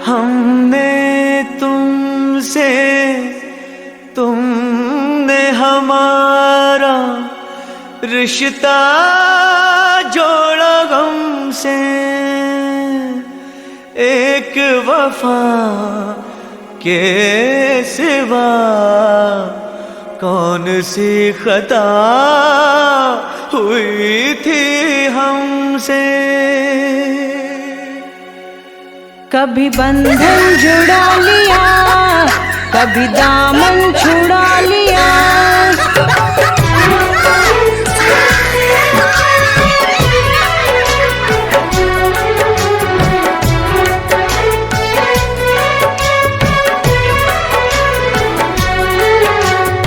हमने तुमसे, तुमने हमारा रिश्ता जोड़ा गम से। एक वफा के सिवा कौन सी खता हुई थी हमसे। कभी बंधन जुड़ा लिया, कभी दामन छुड़ा लिया।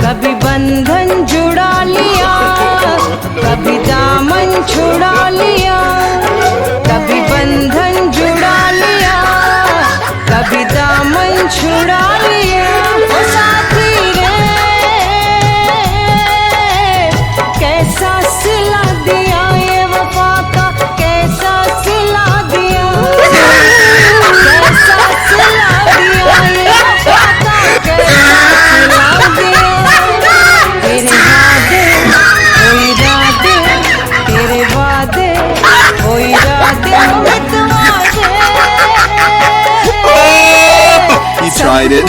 कभी बंधन जुड़ा लिया, कभी दामन छुड़ा लिया। कभी बंधन जुड़ा लिया, कभी दामन छुड़ा लिया। ओ साथी रे कैसा सिला दिया ये वफा का, कैसा सिला दिया, कैसा सिला दिया ये वफा का, कैसा सिला दिया। तेरे वादे ओ इरादे, तेरे वादे ओ इरादे, He tried it.